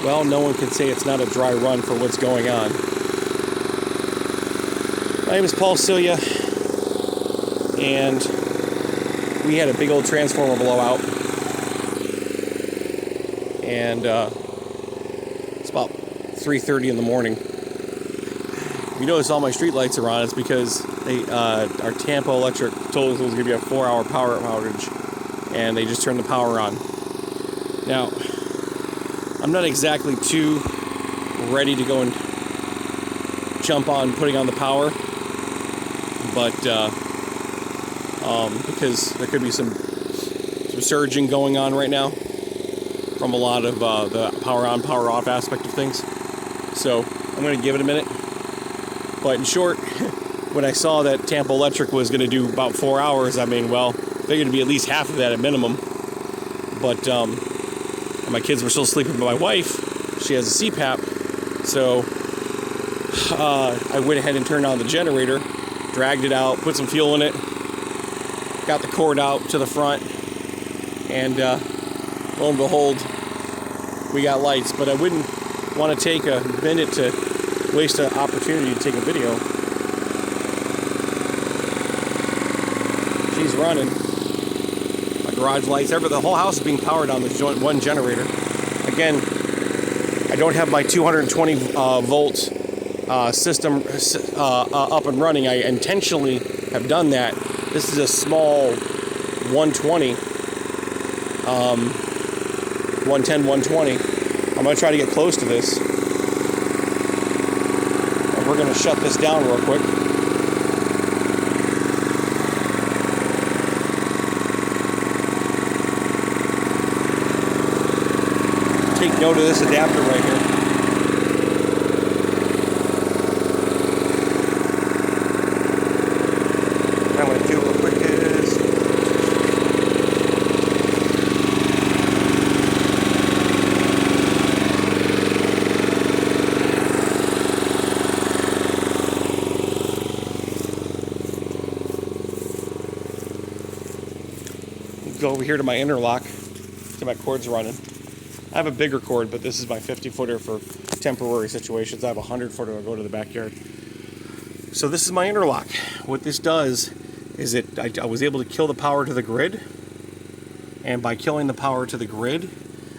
well, no one can say it's not a dry run for what's going on. My name is Paul Celia, and we had a big old transformer blowout, and it's about 3:30 in the morning. You notice all my street lights are on. It's because our Tampa Electric told us it was going to be a 4-hour power outage, and they just turned the power on. Now, I'm not exactly too ready to go and jump on putting on the power, but because there could be some surging going on right now from a lot of the power on, power off aspect of things. So I'm going to give it a minute. But in short, when I saw that Tampa Electric was going to do about 4 hours, I mean, well, figured to be at least half of that at minimum. But my kids were still sleeping. But my wife, she has a CPAP, so I went ahead and turned on the generator, dragged it out, put some fuel in it, got the cord out to the front, and lo and behold, we got lights. But I wouldn't want to take a minute to waste an opportunity to take a video. She's running. My garage lights, the whole house is being powered on this one generator. Again, I don't have my 220 volt system up and running. I intentionally have done that. This is a small 120, 110, 120. I'm going to try to get close to this. And we're going to shut this down real quick. Take note of this adapter right here. What I'm going to do real quick is go over here to my interlock, get my cords running. I have a bigger cord, but this is my 50-footer for temporary situations. I have a 100-footer I'll go to the backyard. So this is my interlock. What this does is I was able to kill the power to the grid, and by killing the power to the grid,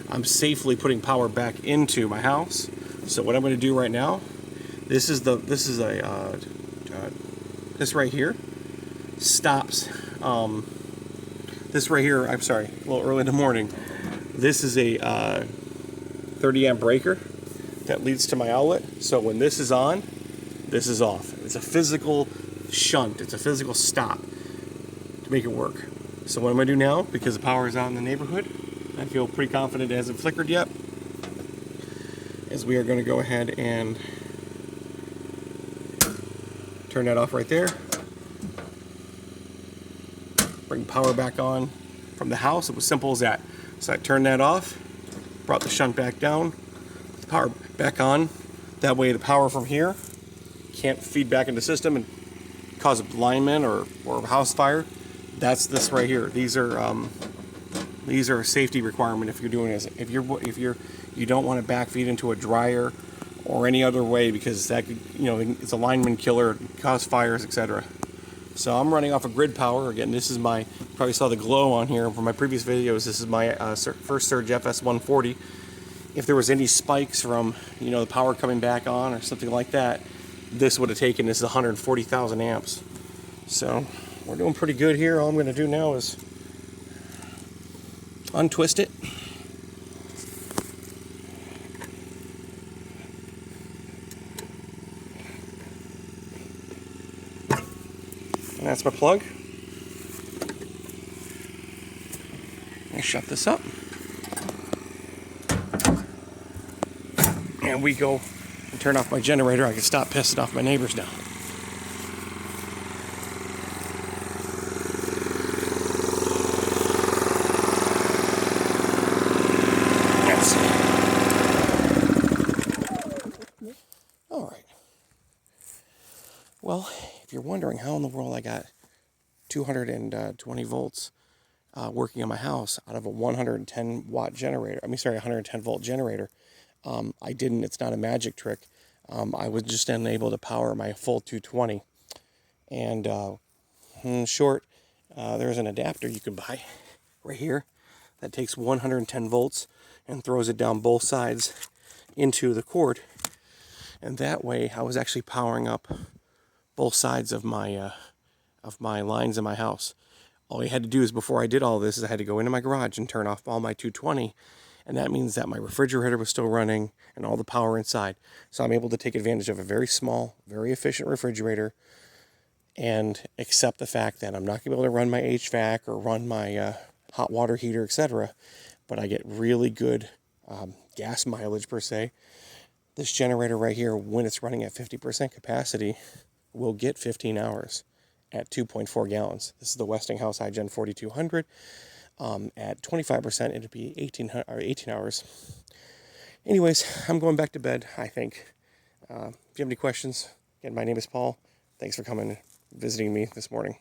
I'm safely putting power back into my house. So what I'm going to do right now, this right here stops. This right here, I'm sorry, a little early in the morning. This is a 30 amp breaker that leads to my outlet. So when this is on, this is off. It's a physical shunt. It's a physical stop to make it work. So what I'm going to do now, because the power is out in the neighborhood, I feel pretty confident it hasn't flickered yet, is we are going to go ahead and turn that off right there. Bring power back on from the house. It was simple as that. So I turned that off, brought the shunt back down, put the power back on. That way the power from here can't feed back into the system and cause a alignment or a house fire. That's this right here. These are a safety requirement if you're doing this. If you don't want to backfeed into a dryer or any other way, because that could, it's a lineman killer, cause fires, etc. So I'm running off of grid power. Again, this is my, you probably saw the glow on here from my previous videos. This is my first surge FS140. If there was any spikes from, the power coming back on or something like that, this would have taken, this is 140,000 amps. So we're doing pretty good here. All I'm going to do now is untwist it. And that's my plug. I shut this up. And we go and turn off my generator. I can stop pissing off my neighbors now. All right. Well, if you're wondering how in the world I got 220 volts working on my house out of a 110 volt generator, I didn't. It's not a magic trick. I was just unable to power my full 220. And in short, there's an adapter you can buy right here that takes 110 volts and throws it down both sides into the cord. And that way I was actually powering up both sides of my lines in my house. All you had to do is, before I did all this, is I had to go into my garage and turn off all my 220, and that means that my refrigerator was still running and all the power inside. So I'm able to take advantage of a very small, very efficient refrigerator and accept the fact that I'm not going to be able to run my HVAC or run my hot water heater, etc. But I get really good gas mileage per se. This generator right here, when it's running at 50% capacity, will get 15 hours at 2.4 gallons. This is the Westinghouse igen4200. At 25%, it'd be 18 hours. Anyways, I'm going back to bed, I think. If you have any questions, again, my name is Paul. Thanks for coming and visiting me this morning.